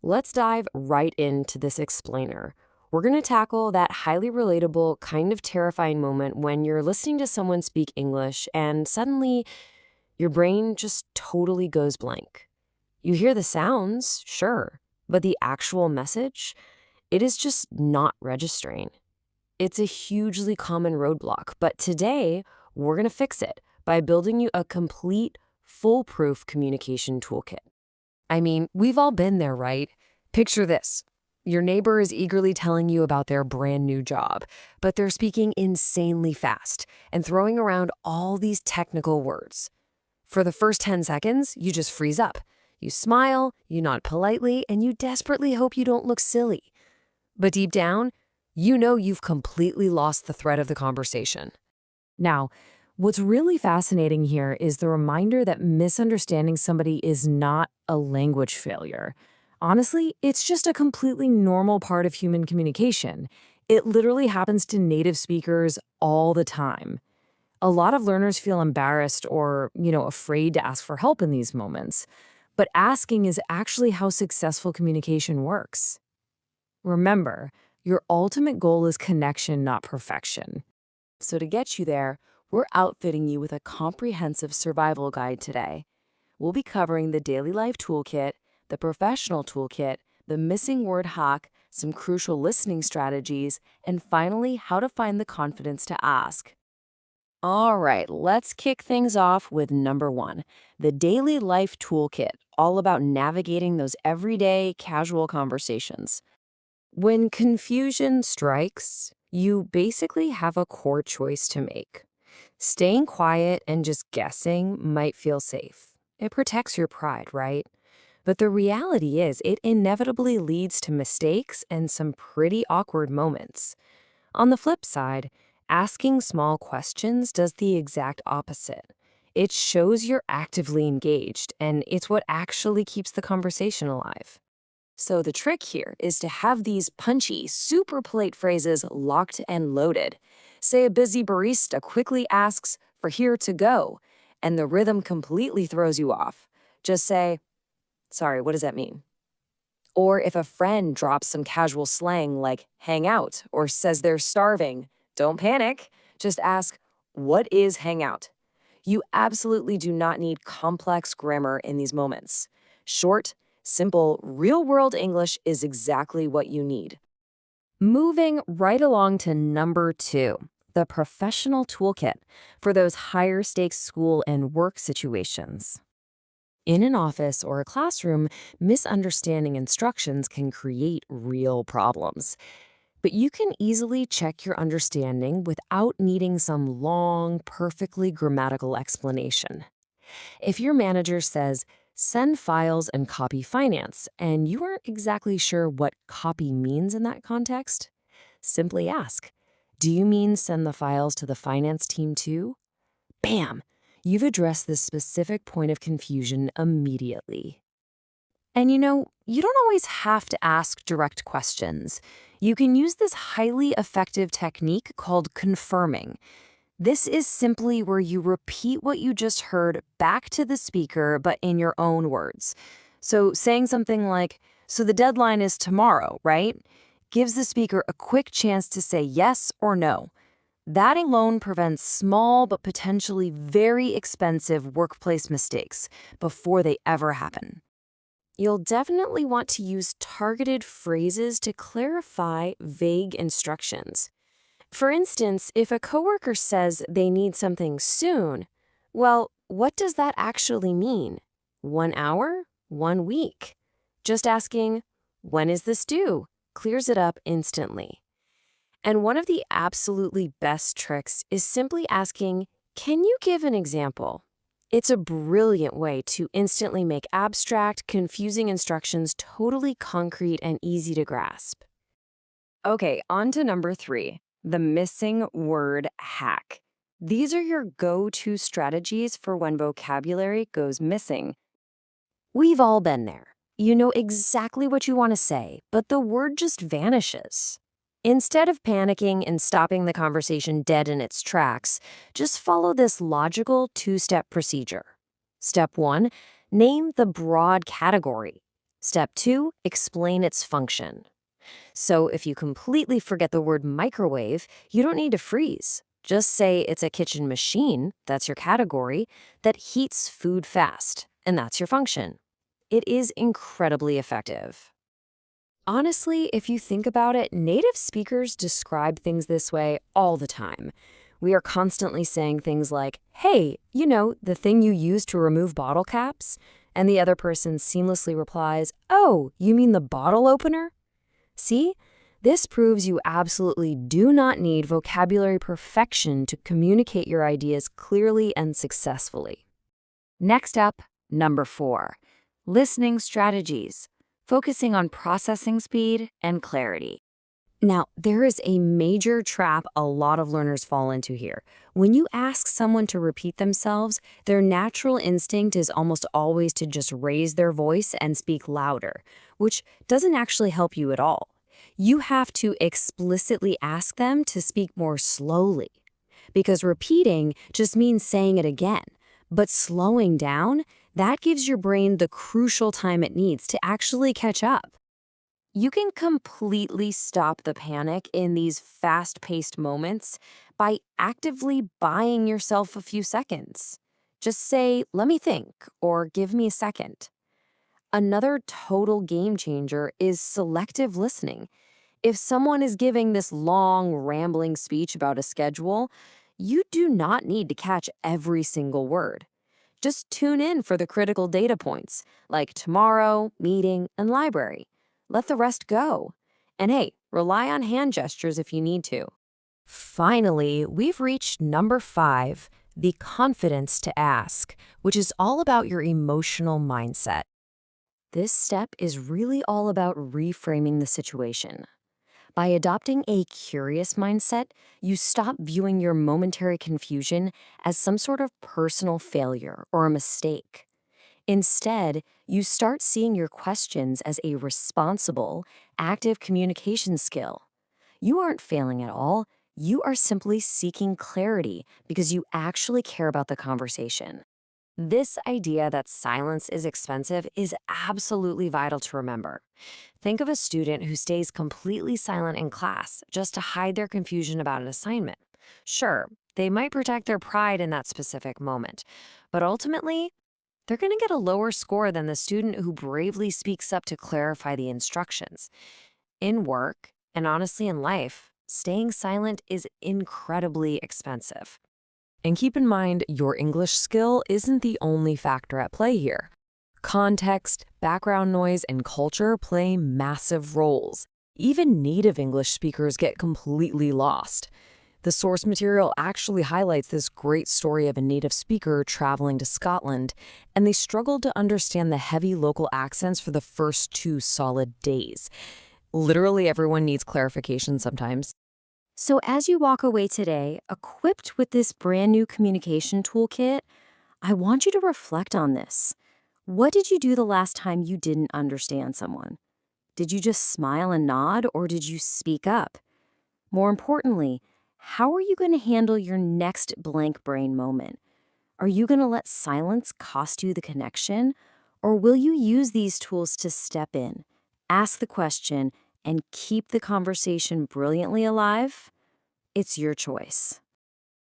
Let's dive right into this explainer. We're going to tackle that highly relatable, kind of terrifying moment when you're listening to someone speak English and suddenly your brain just totally goes blank. You hear the sounds, sure, but the actual message, it is just not registering. It's a hugely common roadblock, but today we're going to fix it by building you a complete, foolproof communication toolkit. I mean, we've all been there, right? Picture this. Your neighbor is eagerly telling you about their brand new job, but they're speaking insanely fast and throwing around all these technical words. For the first 10 seconds, you just freeze up. You smile, you nod politely, and you desperately hope you don't look silly. But deep down, you know you've completely lost the thread of the conversation. Now, what's really fascinating here is the reminder that misunderstanding somebody is not a language failure. Honestly, it's just a completely normal part of human communication. It literally happens to native speakers all the time. A lot of learners feel embarrassed or, afraid to ask for help in these moments. But asking is actually how successful communication works. Remember, your ultimate goal is connection, not perfection. So to get you there, we're outfitting you with a comprehensive survival guide today. We'll be covering the daily life toolkit, the professional toolkit, the missing word hack, some crucial listening strategies, and finally, how to find the confidence to ask. All right, let's kick things off with number 1, the daily life toolkit, all about navigating those everyday, casual conversations. When confusion strikes, you basically have a core choice to make. Staying quiet and just guessing might feel safe. It protects your pride, right? But the reality is, it inevitably leads to mistakes and some pretty awkward moments. On the flip side, asking small questions does the exact opposite. It shows you're actively engaged, and it's what actually keeps the conversation alive. So the trick here is to have these punchy, super polite phrases locked and loaded. Say a busy barista quickly asks for here to go, and the rhythm completely throws you off. Just say, sorry, what does that mean? Or if a friend drops some casual slang like hang out or says they're starving, don't panic. Just ask, what is hang out? You absolutely do not need complex grammar in these moments. Short, simple, real-world English is exactly what you need. Moving right along to number 2, the professional toolkit for those higher stakes school and work situations. In an office or a classroom, misunderstanding instructions can create real problems. But you can easily check your understanding without needing some long, perfectly grammatical explanation. If your manager says, send files and copy finance, and you aren't exactly sure what copy means in that context, simply ask, do you mean send the files to the finance team too? Bam! You've addressed this specific point of confusion immediately. And you don't always have to ask direct questions. You can use this highly effective technique called confirming. This is simply where you repeat what you just heard back to the speaker, but in your own words. So saying something like, so the deadline is tomorrow, right? Gives the speaker a quick chance to say yes or no. That alone prevents small but potentially very expensive workplace mistakes before they ever happen. You'll definitely want to use targeted phrases to clarify vague instructions. For instance, if a coworker says they need something soon, well, what does that actually mean? 1 hour? 1 week? Just asking, when is this due? Clears it up instantly. And one of the absolutely best tricks is simply asking, can you give an example? It's a brilliant way to instantly make abstract, confusing instructions totally concrete and easy to grasp. Okay, on to number 3, the missing word hack. These are your go-to strategies for when vocabulary goes missing. We've all been there. You know exactly what you want to say, but the word just vanishes. Instead of panicking and stopping the conversation dead in its tracks, just follow this logical 2-step procedure. Step 1, name the broad category. Step 2, explain its function. So if you completely forget the word microwave, you don't need to freeze. Just say it's a kitchen machine, that's your category, that heats food fast, and that's your function. It is incredibly effective. Honestly, if you think about it, native speakers describe things this way all the time. We are constantly saying things like, hey, the thing you use to remove bottle caps? And the other person seamlessly replies, oh, you mean the bottle opener? See? This proves you absolutely do not need vocabulary perfection to communicate your ideas clearly and successfully. Next up, number 4, listening strategies, focusing on processing speed and clarity. Now, there is a major trap a lot of learners fall into here. When you ask someone to repeat themselves, their natural instinct is almost always to just raise their voice and speak louder, which doesn't actually help you at all. You have to explicitly ask them to speak more slowly, because repeating just means saying it again. But slowing down, that gives your brain the crucial time it needs to actually catch up. You can completely stop the panic in these fast-paced moments by actively buying yourself a few seconds. Just say, let me think, or give me a second. Another total game changer is selective listening. If someone is giving this long, rambling speech about a schedule, you do not need to catch every single word. Just tune in for the critical data points, like tomorrow, meeting, and library. Let the rest go. And hey, rely on hand gestures if you need to. Finally, we've reached number 5, the confidence to ask, which is all about your emotional mindset. This step is really all about reframing the situation. By adopting a curious mindset, you stop viewing your momentary confusion as some sort of personal failure or a mistake. Instead, you start seeing your questions as a responsible, active communication skill. You aren't failing at all. You are simply seeking clarity because you actually care about the conversation. This idea that silence is expensive is absolutely vital to remember. Think of a student who stays completely silent in class just to hide their confusion about an assignment. Sure, they might protect their pride in that specific moment, but ultimately, they're going to get a lower score than the student who bravely speaks up to clarify the instructions. In work, and honestly in life, staying silent is incredibly expensive. And keep in mind, your English skill isn't the only factor at play here. Context, background noise, and culture play massive roles. Even native English speakers get completely lost. The source material actually highlights this great story of a native speaker traveling to Scotland, and they struggled to understand the heavy local accents for the first 2 solid days. Literally everyone needs clarification sometimes. So as you walk away today, equipped with this brand new communication toolkit, I want you to reflect on this. What did you do the last time you didn't understand someone? Did you just smile and nod, or did you speak up? More importantly, how are you going to handle your next blank brain moment? Are you going to let silence cost you the connection? Or will you use these tools to step in, ask the question, and keep the conversation brilliantly alive? It's your choice.